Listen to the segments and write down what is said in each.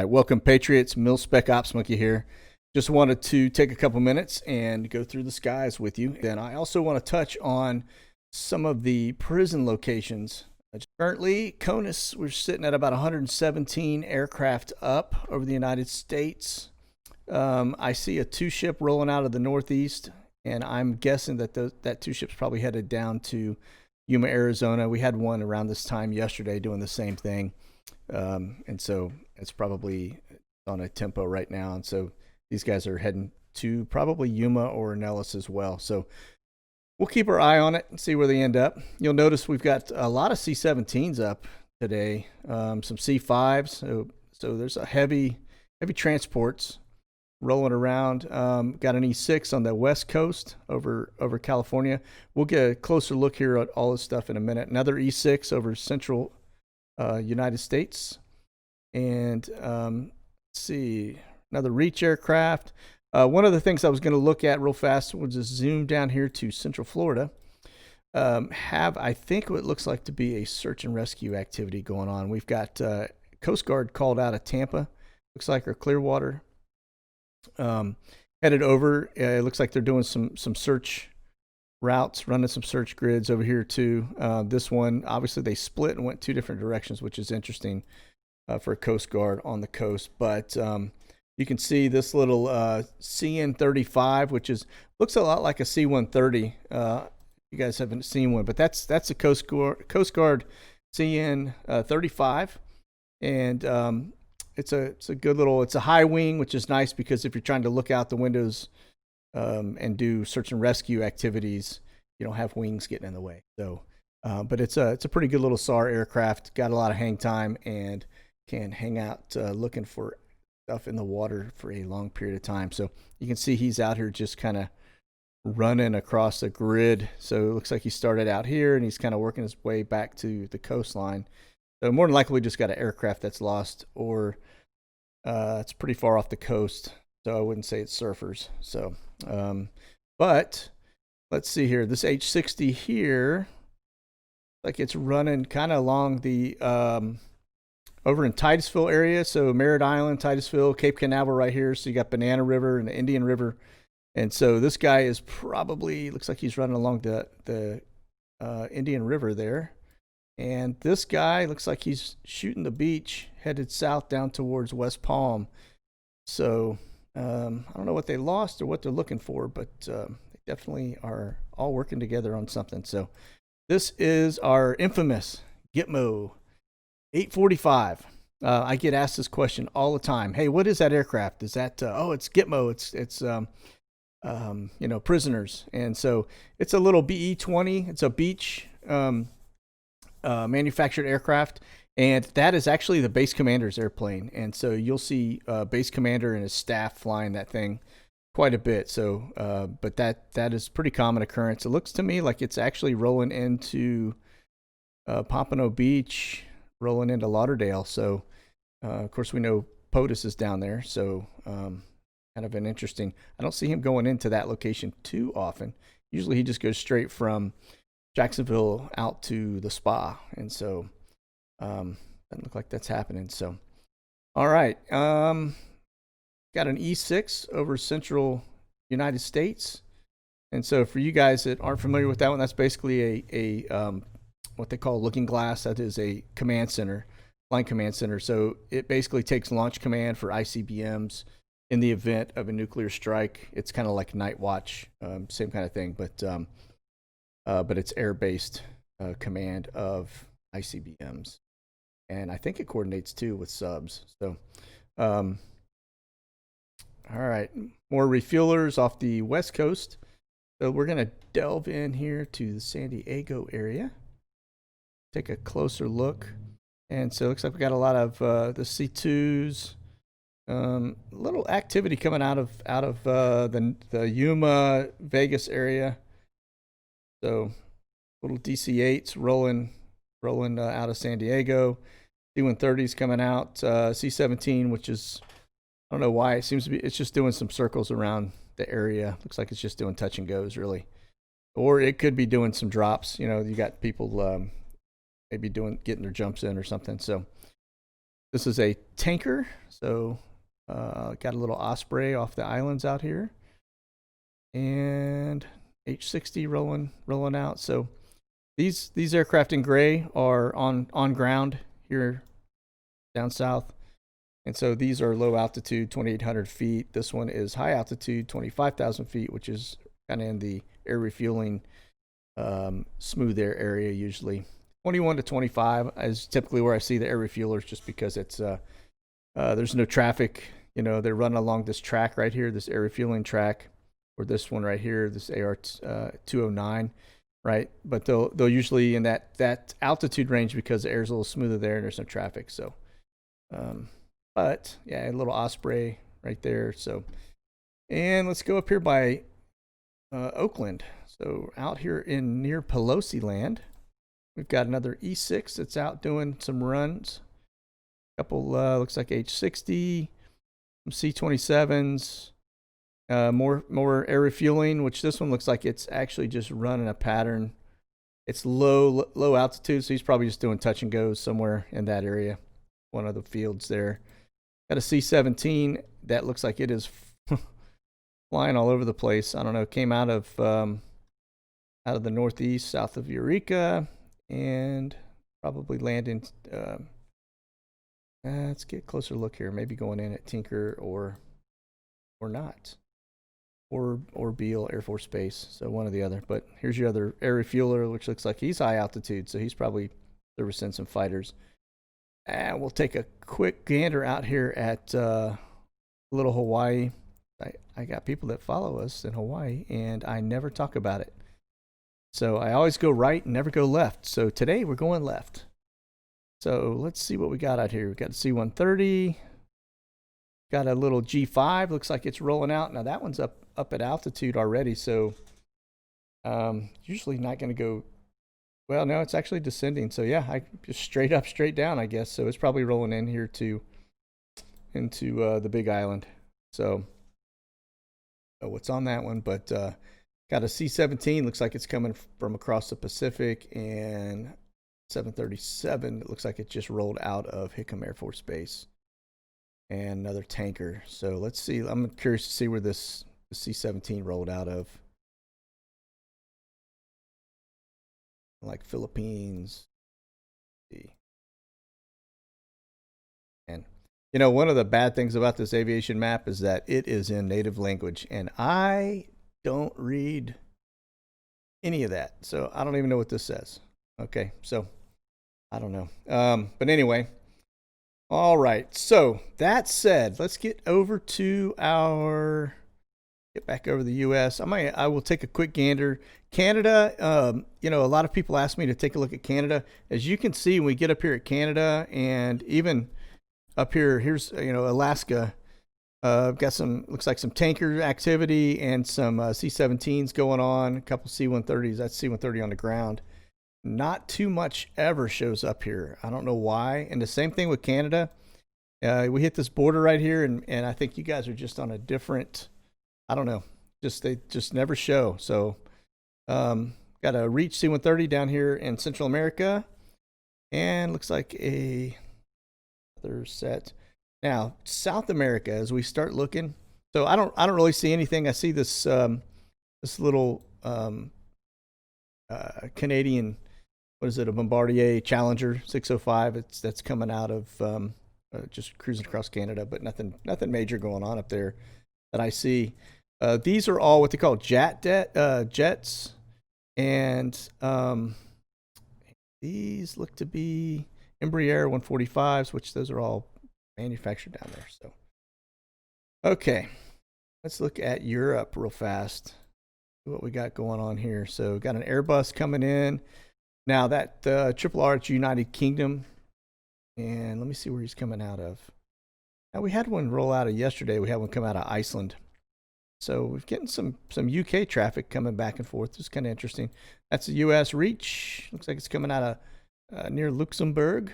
right, welcome Patriots. Mil-Spec Ops Monkey here. Just wanted to take a couple minutes and go through the skies with you. Then I also want to touch on some of the prison locations. Currently, CONUS, we're sitting at about 117 aircraft up over the United States. I see a two-ship rolling out of the northeast, and I'm guessing that that two ships probably headed down to Yuma, Arizona. We had one around this time yesterday doing the same thing. And so it's probably on a tempo right now. And so these guys are heading to probably Yuma or Nellis as well. So we'll keep our eye on it and see where they end up. You'll notice we've got a lot of C-17s up today, some C-5s. So there's a heavy transports rolling around. Got an E6 on the west coast over California. We'll get a closer look here at all this stuff in a minute. Another E6 over central United States. And let's see, another Reach aircraft. One of the things I was going to look at real fast was just zoom down here to Central Florida. I think what looks like to be a search and rescue activity going on. We've got Coast Guard called out of Tampa. Looks like our Clearwater headed over. It looks like they're doing some search routes, running some search grids over here too. This one, obviously they split and went two different directions, which is interesting for a Coast Guard on the coast. But you can see this little CN-35, which looks a lot like a C-130. You guys haven't seen one, but that's a Coast Guard CN-35, and it's a good little. It's a high wing, which is nice because if you're trying to look out the windows and do search and rescue activities, you don't have wings getting in the way. So, but it's a pretty good little SAR aircraft. Got a lot of hang time and can hang out looking for stuff in the water for a long period of time. So you can see he's out here just kind of running across the grid. So it looks like he started out here and he's kind of working his way back to the coastline. So more than likely we just got an aircraft that's lost, or it's pretty far off the coast. So I wouldn't say it's surfers. So, but let's see here. This H-60 here, like it's running kind of along the over in Titusville area. So Merritt Island, Titusville, Cape Canaveral right here. So you got Banana River and the Indian River. And so this guy is probably, looks like he's running along the Indian River there. And this guy looks like he's shooting the beach, headed south down towards West Palm. So I don't know what they lost or what they're looking for, but they definitely are all working together on something. So this is our infamous Gitmo 845. I get asked this question all the time. Hey, what is that aircraft? Is that it's Gitmo. It's prisoners. And so it's a little BE-20. It's a beach manufactured aircraft, and that is actually the base commander's airplane. And so you'll see base commander and his staff flying that thing quite a bit. So but that is pretty common occurrence. It looks to me like it's actually rolling into Pompano Beach, rolling into Lauderdale. So of course we know POTUS is down there, so kind of an interesting. I don't see him going into that location too often. Usually he just goes straight from Jacksonville out to the spa, and so doesn't look like that's happening. So all right, got an E6 over central United States. And so for you guys that aren't familiar with that one, that's basically a what they call looking glass. That is a command center, line command center. So it basically takes launch command for ICBMs in the event of a nuclear strike. It's kind of like Night Watch, same kind of thing, but it's air-based command of ICBMs. And I think it coordinates too with subs. So, all right, more refuelers off the West Coast. So we're going to delve in here to the San Diego area, take a closer look. And so it looks like we got a lot of the C2s, little activity coming out of the Yuma, Vegas area. So little DC-8s rolling out of San Diego. C-130s coming out. C-17, which is, I don't know why, it seems to be, it's just doing some circles around the area. Looks like it's just doing touch and goes, really. Or it could be doing some drops. You know, you got people maybe getting their jumps in or something. So This is a tanker, so got a little Osprey off the islands out here, and H-60 rolling out. So these aircraft in gray are on ground here down south, and so these are low altitude, 2,800 feet. This one is high altitude, 25,000 feet, which is kind of in the air refueling, smooth air area usually. 21 to 25 is typically where I see the air refuelers, just because it's there's no traffic. You know, they're running along this track right here, this air refueling track, or this one right here, this AR 209, right? But they'll usually in that altitude range, because the air's a little smoother there and there's no traffic. So, but yeah, a little Osprey right there. So, and let's go up here by Oakland. So out here in near Pelosi land, we've got another E6 that's out doing some runs. A couple looks like H-60, some C-27s, more air refueling, which this one looks like it's actually just running a pattern. It's low altitude, so he's probably just doing touch and goes somewhere in that area, one of the fields there. Got a C-17 that looks like it is flying all over the place. I don't know, came out of the northeast, south of Eureka, and probably landing. Let's get a closer look here. Maybe going in at Tinker or not, or Beale Air Force Base. So one or the other. But here's your other air refueler, which looks like he's high altitude, so he's probably servicing some fighters. And we'll take a quick gander out here at little Hawaii. I got people that follow us in Hawaii, and I never talk about it. So I always go right and never go left. So today we're going left. So let's see what we got out here. We've got a C-130. Got a little G5. Looks like it's rolling out. Now that one's up at altitude already. So usually not going to go. Well, no, it's actually descending. So yeah, I just straight up, straight down, I guess. So it's probably rolling in here into the Big Island. So what's on that one? But got a C-17. Looks like it's coming from across the Pacific, and 737. It looks like it just rolled out of Hickam Air Force Base, and another tanker. So let's see. I'm curious to see where the C-17 rolled out of. Like Philippines. And you know, one of the bad things about this aviation map is that it is in native language, and I don't read any of that. So I don't even know what this says. Okay, so I don't know. But anyway, all right. So that said, let's get back over the U.S. I will take a quick gander. Canada, you know, a lot of people ask me to take a look at Canada. As you can see, when we get up here at Canada, and even up here, here's, you know, Alaska, got looks like some tanker activity and some C-17s going on, a couple C-130s. That's C-130 on the ground. Not too much ever shows up here. I don't know why. And the same thing with Canada. We hit this border right here, and I think you guys are just on a different, I don't know, they just never show. So got a Reach C-130 down here in Central America, and looks like another set. Now South America, as we start looking, so I don't really see anything. I see this this little Canadian, what is it, a Bombardier Challenger 605. That's coming out of just cruising across Canada, but nothing major going on up there that I see. These are all what they call jets, and these look to be Embraer 145s, which those are all manufactured down there. So, okay, let's look at Europe real fast. What we got going on here. So, got an Airbus coming in. Now that Triple R, it's United Kingdom, and let me see where he's coming out of. Now we had one roll out of yesterday. We had one come out of Iceland. So we're getting some UK traffic coming back and forth. It's kind of interesting. That's the US Reach. Looks like it's coming out of near Luxembourg.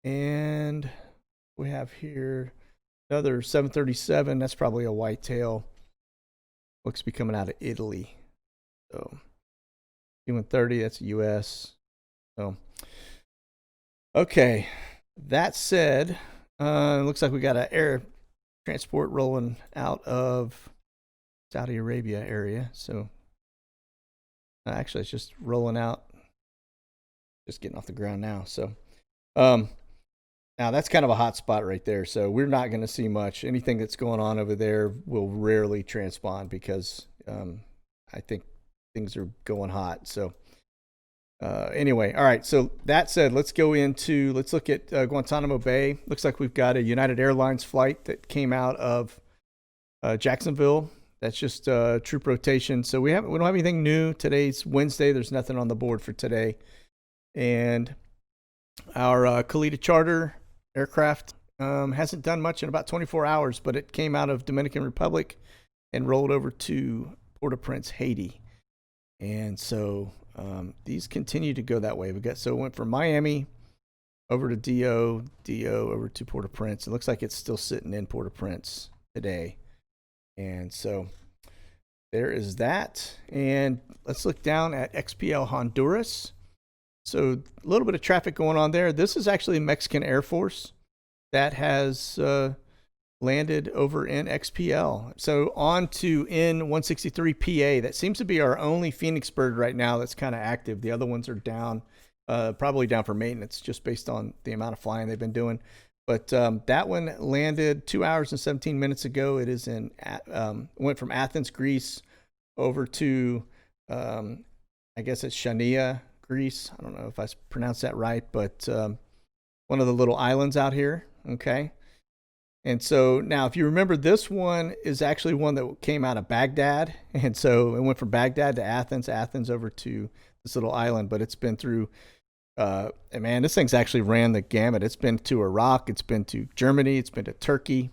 And we have here another 737. That's probably a whitetail. Looks to be coming out of Italy. So C-130, that's US. So, okay. That said, looks like we got an air transport rolling out of Saudi Arabia area. So actually, it's just rolling out, just getting off the ground now. So now that's kind of a hot spot right there. So we're not going to see much. Anything that's going on over there will rarely transpond because I think things are going hot. So anyway, all right. So that said, let's look at Guantanamo Bay. Looks like we've got a United Airlines flight that came out of Jacksonville. That's just troop rotation. So we don't have anything new. Today's Wednesday. There's nothing on the board for today. And our Kalita charter aircraft hasn't done much in about 24 hours, but it came out of Dominican Republic and rolled over to Port-au-Prince, Haiti. And so these continue to go that way. It went from Miami over to DO over to Port-au-Prince. It looks like it's still sitting in Port-au-Prince today. And so there is that. And let's look down at XPL Honduras. So a little bit of traffic going on there. This is actually Mexican Air Force that has landed over in XPL. So on to N-163PA. That seems to be our only Phoenix bird right now that's kind of active. The other ones are down, probably down for maintenance just based on the amount of flying they've been doing. But that one landed 2 hours and 17 minutes ago. It is went from Athens, Greece, over to, I guess it's Chania, Greece. I don't know if I pronounced that right, but one of the little islands out here. Okay. And so now, if you remember, this one is actually one that came out of Baghdad. And so it went from Baghdad to Athens over to this little island. But it's been through, man, this thing's actually ran the gamut. It's been to Iraq. It's been to Germany. It's been to Turkey,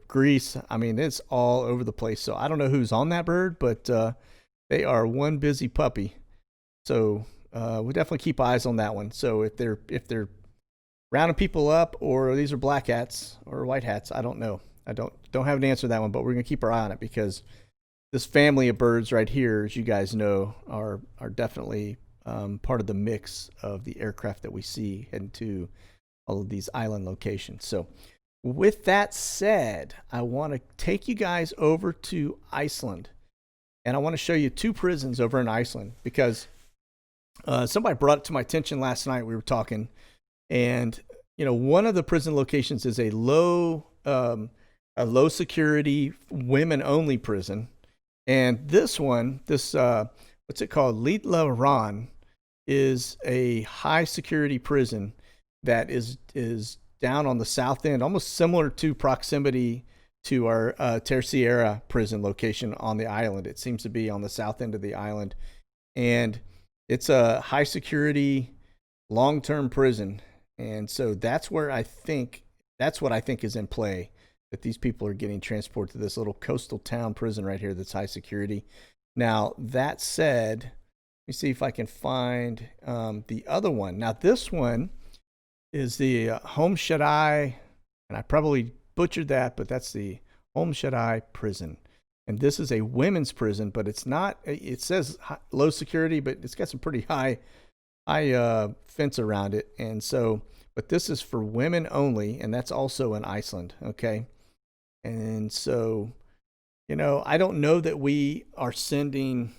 Greece. I mean, it's all over the place. So I don't know who's on that bird, but they are one busy puppy. So we definitely keep eyes on that one. So if they're rounding people up, or these are black hats or white hats, I don't know. I don't have an answer to that one, but we're gonna keep our eye on it because this family of birds right here, as you guys know, are definitely part of the mix of the aircraft that we see heading to all of these island locations. So with that said, I want to take you guys over to Iceland, and I want to show you two prisons over in Iceland because somebody brought it to my attention last night. We were talking. And one of the prison locations is a low security, women only prison, and this one, what's it called, Litla Ran, is a high security prison that is down on the south end, almost similar to proximity to our Terceira prison location on the island. It seems to be on the south end of the island, and it's a high security, long-term prison. And so that's what I think is in play, that these people are getting transported to this little coastal town prison right here that's high security. Now, that said, let me see if I can find the other one. Now, this one is the Home Shaddai, and I probably butchered that, but that's the Home Shaddai prison. And this is a women's prison, but it's not, it says low security, but it's got some pretty high fence around it. And so, but this is for women only, and that's also in Iceland. Okay. And so, I don't know that we are sending,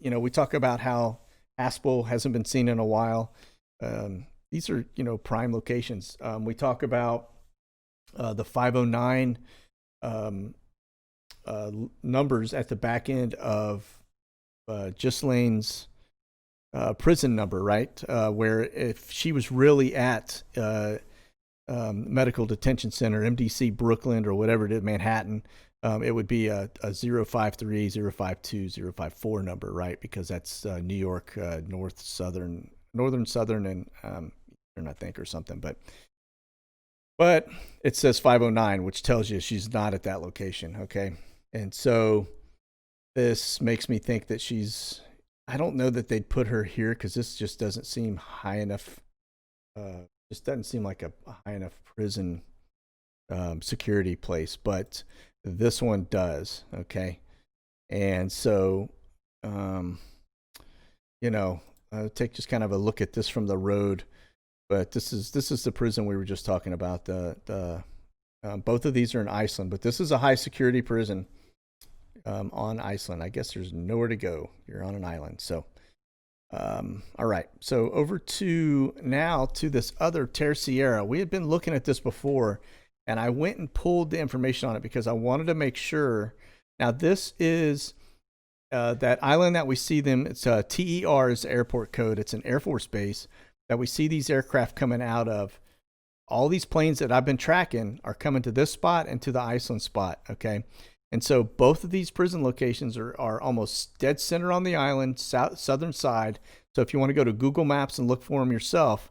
we talk about how Haspel hasn't been seen in a while. These are, prime locations. We talk about the 509 numbers at the back end of Ghislaine's prison number, right? Where if she was really at medical detention center, MDC Brooklyn or whatever it is, Manhattan, it would be a 053, 052, 054 number, right? Because that's New York, northern, southern, and Eastern, I think, or something. But it says 509, which tells you she's not at that location, okay? And so this makes me think that I don't know that they'd put her here because this just doesn't seem high enough. Just doesn't seem like a high enough prison security place, but this one does, okay? And so, take just kind of a look at this from the road. But this is the prison we were just talking about. Both of these are in Iceland, but this is a high security prison on Iceland. I guess there's nowhere to go. You're on an island. So, all right. So over to this other Terceira. We had been looking at this before, and I went and pulled the information on it because I wanted to make sure. Now this is that island that we see them. It's TER is the airport code. It's an Air Force base that we see these aircraft coming out of. All these planes that I've been tracking are coming to this spot and to the Iceland spot, okay? And so both of these prison locations are almost dead center on the island, southern side. So if you want to go to Google Maps and look for them yourself.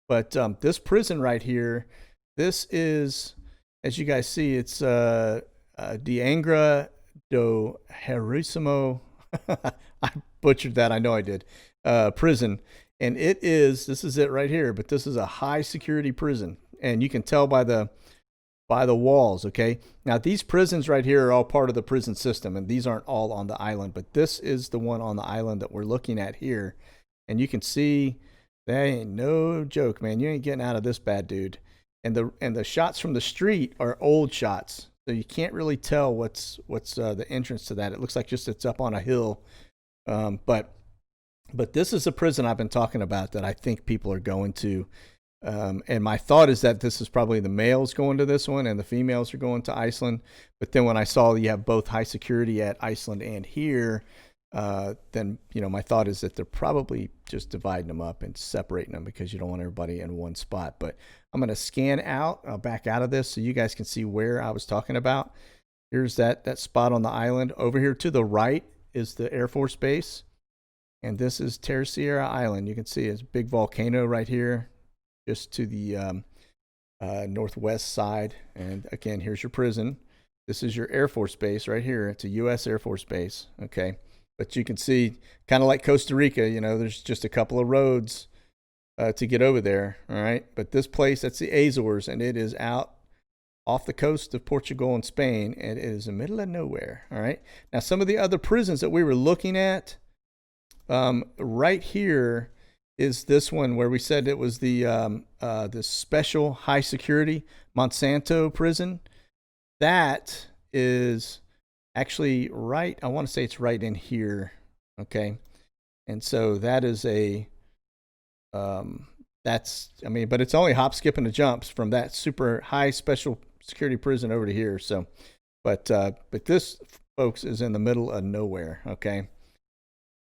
But this prison right here, this is, as you guys see, it's D'Angra do Heroísimo. I butchered that, I know I did. Prison. And this is it right here, but this is a high security prison. And you can tell by the walls, okay? Now, these prisons right here are all part of the prison system, and these aren't all on the island, but this is the one on the island that we're looking at here. And you can see, that ain't no joke, man. You ain't getting out of this bad, dude. And the shots from the street are old shots, so you can't really tell what's the entrance to that. It looks like just it's up on a hill, But this is a prison I've been talking about that I think people are going to. And my thought is that this is probably the males going to this one and the females are going to Iceland. But then when I saw you have both high security at Iceland and here, then, my thought is that they're probably just dividing them up and separating them because you don't want everybody in one spot. But I'm going to scan out. I'll back out of this so you guys can see where I was talking about. Here's that spot on the island. Over here to the right is the Air Force Base. And this is Terceira Island. You can see it's a big volcano right here, just to the northwest side. And again, here's your prison. This is your Air Force Base right here. It's a U.S. Air Force Base, okay? But you can see, kind of like Costa Rica, there's just a couple of roads to get over there, all right? But this place, that's the Azores, and it is out off the coast of Portugal and Spain, and it is in the middle of nowhere, all right? Now, some of the other prisons that we were looking at, right here is this one where we said it was the special high security Monsanto prison. That is actually right. I want to say it's right in here. Okay. And so that is but it's only hop, skip, and a jumps from that super high special security prison over to here. So, but this, folks, is in the middle of nowhere. Okay.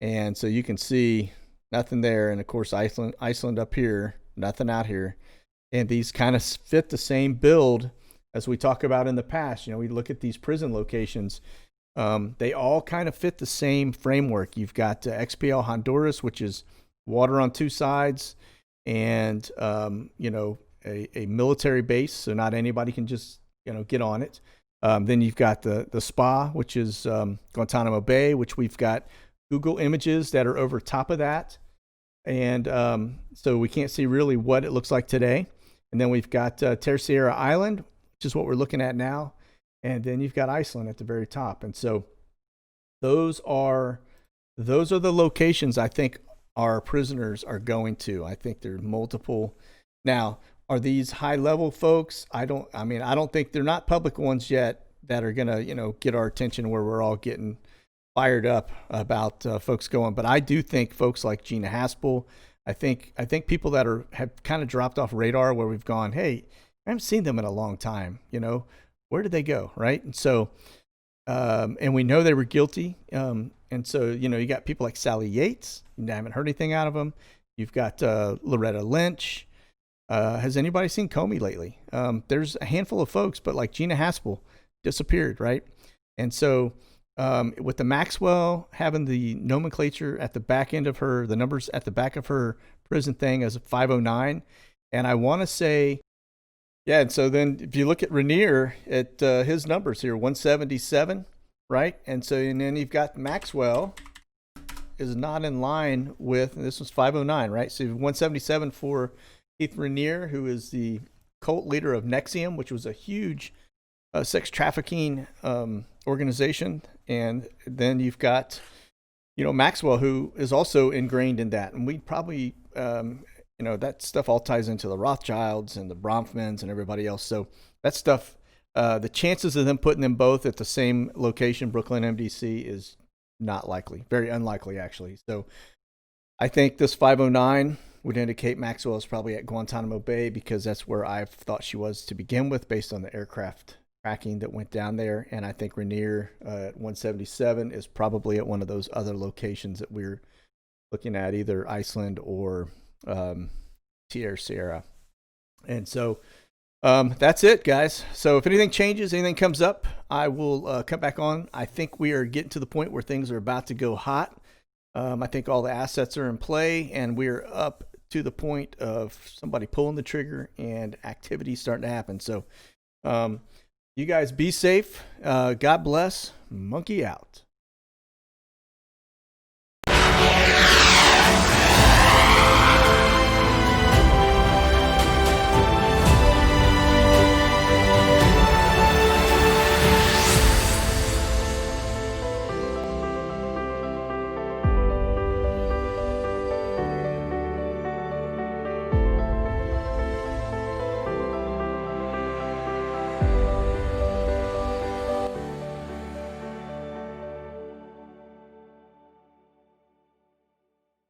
And so you can see nothing there. And of course, Iceland up here, nothing out here. And these kind of fit the same build as we talk about in the past. We look at these prison locations. They all kind of fit the same framework. You've got XPL Honduras, which is water on two sides, and, a military base. So not anybody can just, get on it. Then you've got the spa, which is Guantanamo Bay, which we've got Google images that are over top of that. And so we can't see really what it looks like today. And then we've got Terceira Island, which is what we're looking at now. And then you've got Iceland at the very top. And so those are the locations I think our prisoners are going to. I think there's multiple. Now, are these high level folks? I don't think they're not public ones yet that are going to, get our attention where we're all getting fired up about folks going. But I do think folks like Gina Haspel, I think people that have kind of dropped off radar where we've gone, hey, I haven't seen them in a long time. Where did they go? Right. And so, and we know they were guilty. And so, you got people like Sally Yates. You haven't heard anything out of them. You've got Loretta Lynch. Has anybody seen Comey lately? There's a handful of folks, but like Gina Haspel disappeared. Right. And so, with the Maxwell having the nomenclature at the back end of the numbers at the back of her prison thing as a 509. And I want to say, yeah. And so then if you look at Rainier at his numbers here, 177, right? And then you've got Maxwell is not in line with, and this was 509, right? So 177 for Keith Rainier, who is the cult leader of Nexium, which was a huge sex trafficking organization. And then you've got, Maxwell, who is also ingrained in that. And we probably, in you know, that stuff all ties into the Rothschilds and the Bronfmans and everybody else. So that stuff, the chances of them putting them both at the same location, Brooklyn MDC, is not likely, very unlikely actually. So I think this 509 would indicate Maxwell is probably at Guantanamo Bay, because that's where I thought she was to begin with, based on the aircraft tracking that went down there. And I think Rainier at 177 is probably at one of those other locations that we're looking at, either Iceland or Sierra. And so that's it, guys. So if anything changes, anything comes up, I will come back on. I think we are getting to the point where things are about to go hot. I think all the assets are in play, and we're up to the point of somebody pulling the trigger and activity starting to happen. So you guys be safe. God bless. Monkey out.